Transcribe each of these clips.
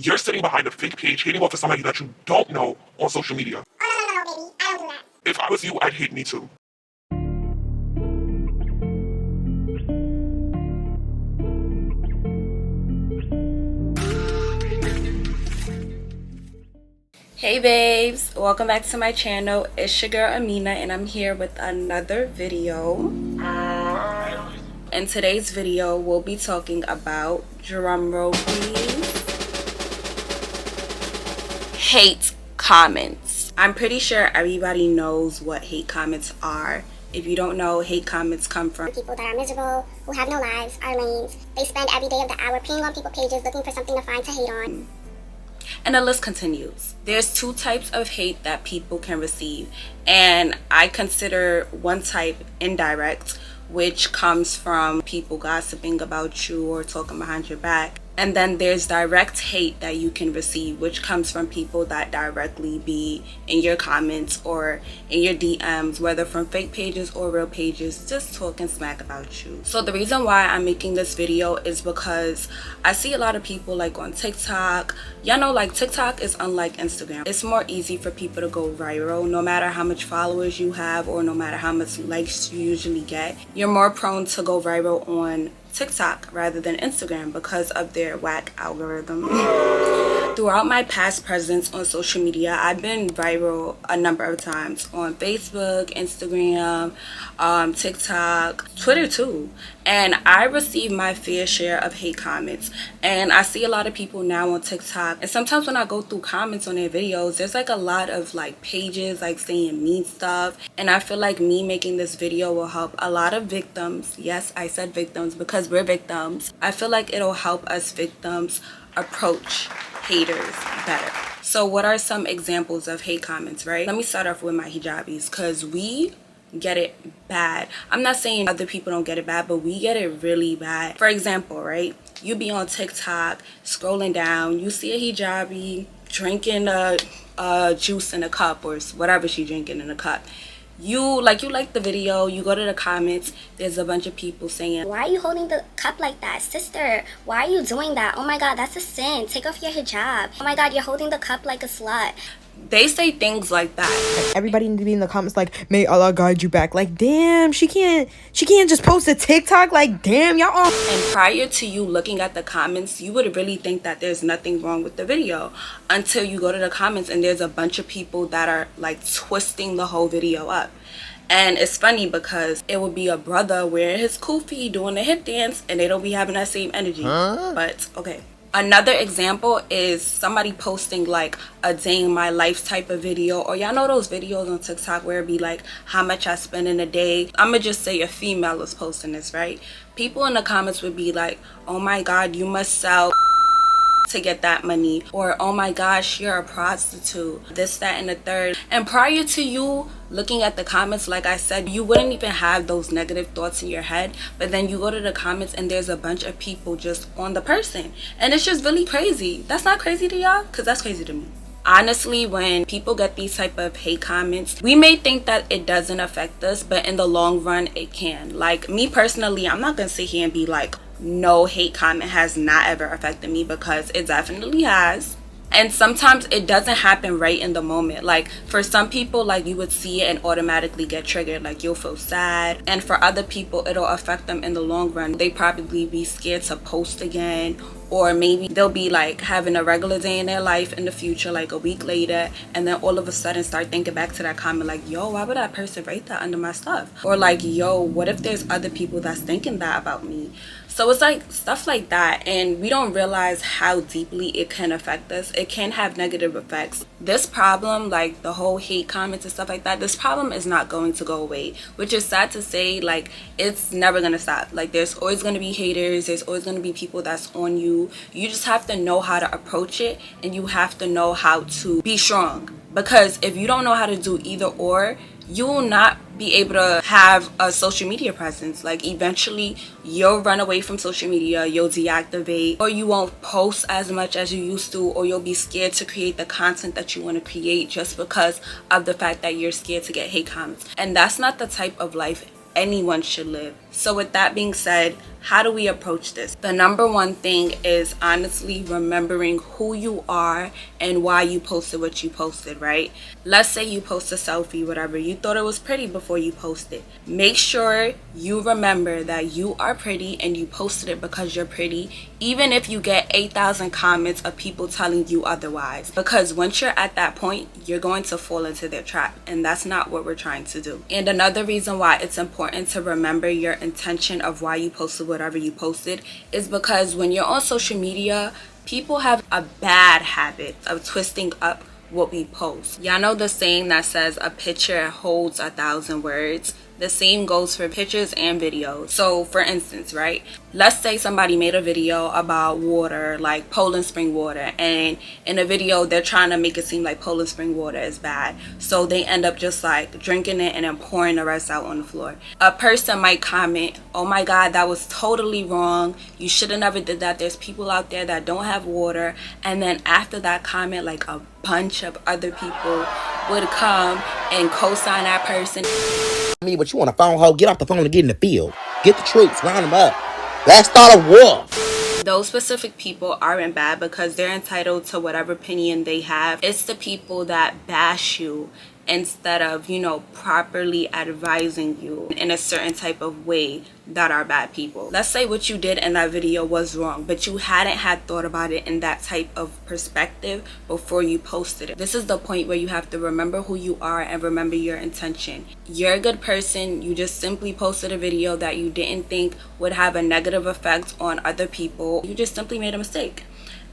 You're sitting behind a fake page hating off of somebody that you don't know on social media. Oh, no, baby. I don't do that. If I was you, I'd hate me too. Hey babes, welcome back to my channel. It's your girl Amina and I'm here with another video. In today's video we'll be talking about, drumroll please, hate comments. I'm pretty sure everybody knows what hate comments are. If you don't know, hate comments come from people that are miserable, who have no lives, are lames. They spend every day of the hour peeing on people's pages looking for something to find to hate on. And the list continues. There's two types of hate that people can receive, and I consider one type indirect, which comes from people gossiping about you or talking behind your back. And then there's direct hate that you can receive, which comes from people that directly be in your comments or in your DMs, whether from fake pages or real pages, just talking smack about you. So the reason why I'm making this video is because I see a lot of people like on TikTok. Y'all know, like, TikTok is unlike Instagram. It's more easy for people to go viral. No matter how much followers you have or no matter how much likes you usually get, you're more prone to go viral on TikTok rather than Instagram because of their whack algorithm. Throughout my past presence on social media, I've been viral a number of times on Facebook, Instagram, TikTok, Twitter too. And I receive my fair share of hate comments. And I see a lot of people now on TikTok. And sometimes when I go through comments on their videos, there's like a lot of like pages like saying mean stuff. And I feel like me making this video will help a lot of victims. Yes, I said victims because we're victims. I feel like it'll help us victims approach haters better. So what are some examples of hate comments, right? Let me start off with my hijabis, because we get it bad. I'm not saying other people don't get it bad, but we get it really bad. For example, right, you be on TikTok scrolling down, you see a hijabi drinking a juice in a cup or whatever she drinking in a cup. You like the video, you go to the comments, there's a bunch of people saying, why are you holding the cup like that? Sister, why are you doing that? Oh my god, that's a sin. Take off your hijab. Oh my god, you're holding the cup like a slut. They say things like that. Everybody need to be in the comments like, may Allah guide you back. Like, damn, she can't just post a TikTok. Like, damn, y'all all. And prior to you looking at the comments, you would really think that there's nothing wrong with the video until you go to the comments and there's a bunch of people that are like twisting the whole video up. And it's funny because it would be a brother wearing his kufi doing a hip dance and they don't be having that same energy. But okay. Another example is somebody posting like a day in my life type of video, or y'all know those videos on TikTok where it be like how much I spend in a day. I'ma just say a female is posting this, right? People in the comments would be like, oh my god, you must sell to get that money, or oh my gosh, you're a prostitute, this, that, and the third. And prior to you looking at the comments, like I said, you wouldn't even have those negative thoughts in your head, but then you go to the comments and there's a bunch of people just on the person, and it's just really crazy. That's not crazy to y'all? Because that's crazy to me. Honestly, when people get these type of hate comments, we may think that it doesn't affect us, but in the long run it can. Like me personally, I'm not gonna sit here and be like, no hate comment has not ever affected me, because it definitely has. And sometimes it doesn't happen right in the moment. Like for some people, like you would see it and automatically get triggered, like you'll feel sad. And for other people, it'll affect them in the long run. They probably be scared to post again, or maybe they'll be like having a regular day in their life in the future, like a week later, and then all of a sudden start thinking back to that comment like, yo, why would that person write that under my stuff? Or like, yo, what if there's other people that's thinking that about me? So it's like stuff like that, and we don't realize how deeply it can affect us. It can have negative effects. This problem, like the whole hate comments and stuff like that, this problem is not going to go away, which is sad to say. Like it's never gonna stop. Like there's always gonna be haters, there's always gonna be people that's on you. You just have to know how to approach it, and you have to know how to be strong, because if you don't know how to do either or, you will not be able to have a social media presence. Like eventually you'll run away from social media, you'll deactivate, or you won't post as much as you used to, or you'll be scared to create the content that you want to create just because of the fact that you're scared to get hate comments. And that's not the type of life anyone should live. So with that being said, how do we approach this? The number one thing is honestly remembering who you are and why you posted what you posted, right? Let's say you post a selfie, whatever. You thought it was pretty before you posted. Make sure you remember that you are pretty and you posted it because you're pretty, even if you get 8,000 comments of people telling you otherwise. Because once you're at that point, you're going to fall into their trap, and that's not what we're trying to do. And another reason why it's important to remember your intention of why you posted whatever you posted is because when you're on social media, people have a bad habit of twisting up what we post. Y'all know the saying that says a picture holds 1,000 words? The same goes for pictures and videos. So for instance, right, let's say somebody made a video about water, like Poland Spring water, and in a video they're trying to make it seem like Poland Spring water is bad, so they end up just like drinking it and then pouring the rest out on the floor. A person might comment, oh my god, that was totally wrong, you should have never did that, there's people out there that don't have water. And then after that comment, like a bunch of other people would come and co-sign that person. Me, but you want a phone hoe? Get off the phone and get in the field. Get the troops, round them up. Let's start a war. Those specific people aren't bad because they're entitled to whatever opinion they have. It's the people that bash you instead of, you know, properly advising you in a certain type of way that are bad people. Let's say what you did in that video was wrong, but you hadn't had thought about it in that type of perspective before you posted it. This is the point where you have to remember who you are and remember your intention. You're a good person. You just simply posted a video that you didn't think would have a negative effect on other people. You just simply made a mistake.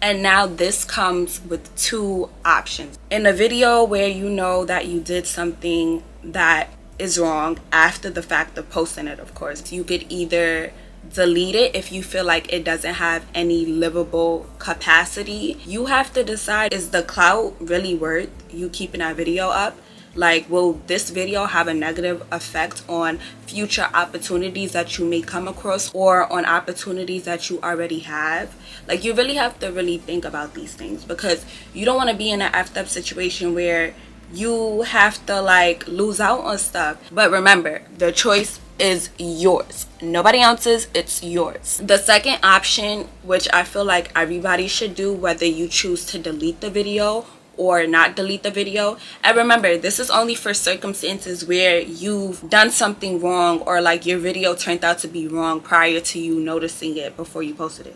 And now this comes with two options. In a video where you know that you did something that is wrong after the fact of posting it, of course, you could either delete it if you feel like it doesn't have any livable capacity. You have to decide, is the clout really worth you keeping that video up? Like, will this video have a negative effect on future opportunities that you may come across or on opportunities that you already have? Like, you really have to really think about these things because you don't want to be in an effed up situation where you have to like lose out on stuff. But remember, the choice is yours, nobody else's, it's yours. The second option, which I feel like everybody should do, whether you choose to delete the video or not delete the video, and remember, this is only for circumstances where you've done something wrong or like your video turned out to be wrong prior to you noticing it before you posted it.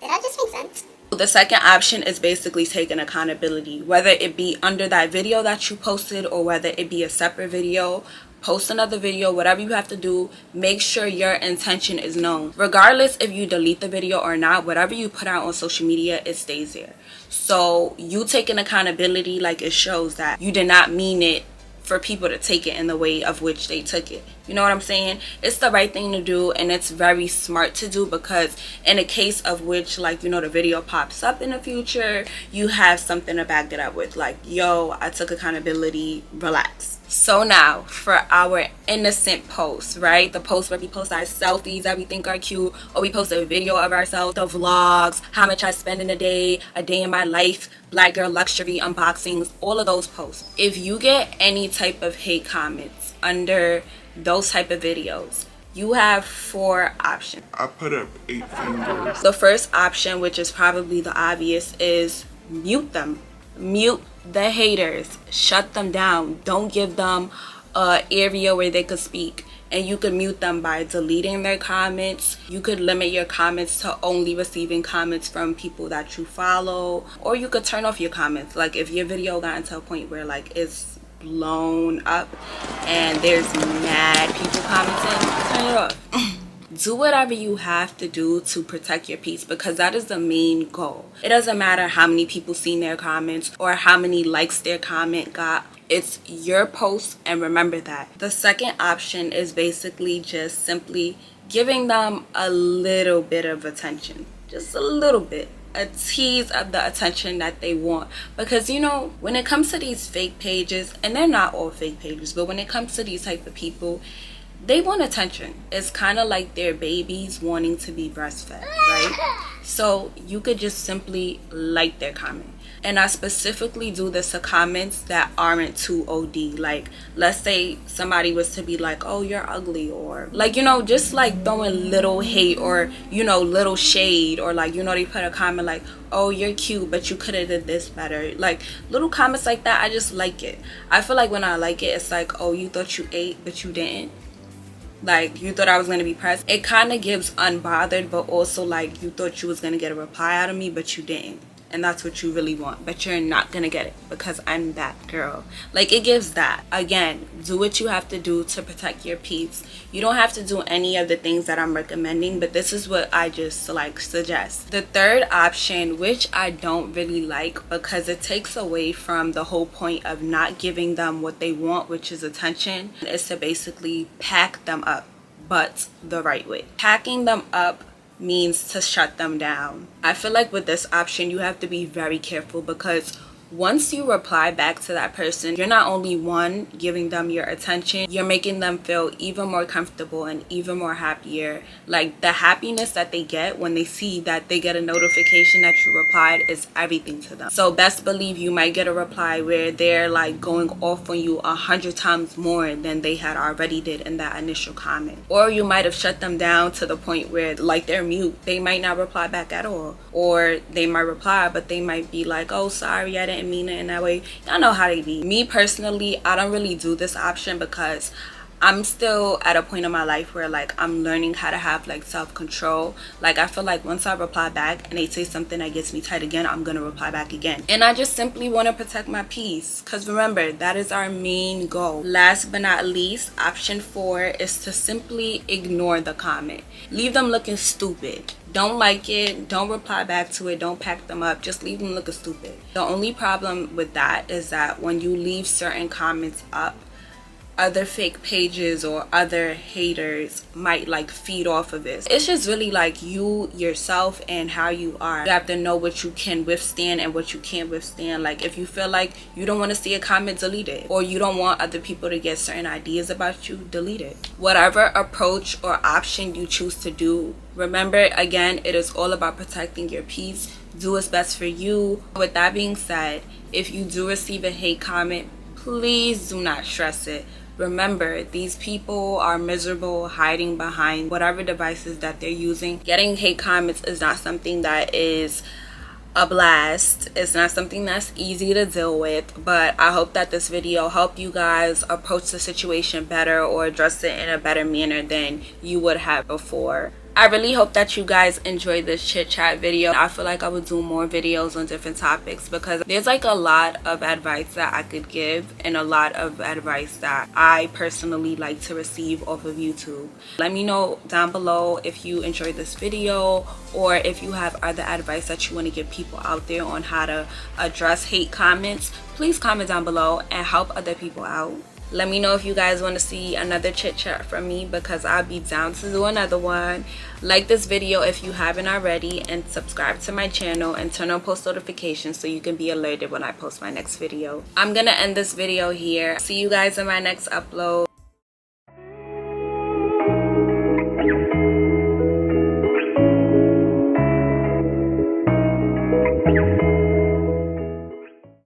Did that just make sense? The second option is basically taking accountability, whether it be under that video that you posted or whether it be a separate video. Post another video, whatever you have to do, make sure your intention is known. Regardless if you delete the video or not, whatever you put out on social media, it stays there. So you taking accountability, like, it shows that you did not mean it for people to take it in the way of which they took it. You know what I'm saying? It's the right thing to do, and it's very smart to do because in a case of which, like, you know, the video pops up in the future, you have something to back it up with, like, yo, I took accountability, relax. So now for our innocent posts, right? The posts where we post our selfies that we think are cute, or we post a video of ourselves, the vlogs, how much I spend in a day in my life, black girl luxury unboxings, all of those posts. If you get any type of hate comments under those type of videos, you have 4 options. I put up 8 fingers. The first option, which is probably the obvious, is mute them. Mute the haters, shut them down, don't give them an area where they could speak. And you could mute them by deleting their comments. You could limit your comments to only receiving comments from people that you follow, or you could turn off your comments. Like, if your video got to a point where like it's blown up and there's mad people commenting, turn it off. Do whatever you have to do to protect your peace, because that is the main goal. It doesn't matter how many people seen their comments or how many likes their comment got. It's your post, and remember that. The second option is basically just simply giving them a little bit of attention. Just a little bit. A tease of the attention that they want. Because, you know, when it comes to these fake pages, and they're not all fake pages, but when it comes to these type of people, they want attention. It's kind of like their babies wanting to be breastfed, right? So you could just simply like their comment. And I specifically do this to comments that aren't too OD. Like, let's say somebody was to be like, oh, you're ugly, or like, you know, just like throwing little hate, or, you know, little shade, or like, you know, they put a comment like, oh, you're cute, but you could have did this better. Like, little comments like that, I just like it. I feel like when I like it, it's like, oh, you thought you ate, but you didn't. Like, you thought I was going to be pressed. It kind of gives unbothered, but also like you thought you was going to get a reply out of me, but you didn't. And that's what you really want, but you're not gonna get it because I'm that girl. Like, it gives that. Again, do what you have to do to protect your peace. You don't have to do any of the things that I'm recommending, but this is what I just like suggest. The third option, which I don't really like because it takes away from the whole point of not giving them what they want, which is attention, is to basically pack them up, but the right way. Packing them up means to shut them down. I feel like with this option, you have to be very careful because once you reply back to that person, you're not only one giving them your attention, you're making them feel even more comfortable and even more happier. Like, the happiness that they get when they see that they get a notification that you replied is everything to them. So best believe you might get a reply where they're like going off on you 100 times more than they had already did in that initial comment. Or you might have shut them down to the point where like they're mute. They might not reply back at all. Or they might reply, but they might be like, oh, sorry, I didn't mean it in that way. Y'all know how they be. Me personally, I don't really do this option because I'm still at a point in my life where like I'm learning how to have like self-control. Like, I feel like once I reply back and they say something that gets me tight again, I'm gonna reply back again. And I just simply want to protect my peace, because remember, that is our main goal. Last but not least, option 4 is to simply ignore the comment. Leave them looking stupid. Don't like it, don't reply back to it, don't pack them up, just leave them looking stupid. The only problem with that is that when you leave certain comments up, other fake pages or other haters might like feed off of this. It's just really like you yourself and how you are. You have to know what you can withstand and what you can't withstand. Like, if you feel like you don't want to see a comment, delete it. Or you don't want other people to get certain ideas about you, delete it. Whatever approach or option you choose to do, remember, again, it is all about protecting your peace. Do what's best for you. With that being said, if you do receive a hate comment, please do not stress it. Remember, these people are miserable, hiding behind whatever devices that they're using. Getting hate comments is not something that is a blast. It's not something that's easy to deal with, but I hope that this video helped you guys approach the situation better or address it in a better manner than you would have before. I really hope that you guys enjoyed this chit chat video. I feel like I would do more videos on different topics because there's like a lot of advice that I could give and a lot of advice that I personally like to receive off of YouTube. Let me know down below if you enjoyed this video or if you have other advice that you want to give people out there on how to address hate comments. Please comment down below and help other people out. Let me know if you guys want to see another chit chat from me because I'll be down to do another one. Like this video if you haven't already, and subscribe to my channel and turn on post notifications so you can be alerted when I post my next video. I'm gonna end this video here. See you guys in my next upload.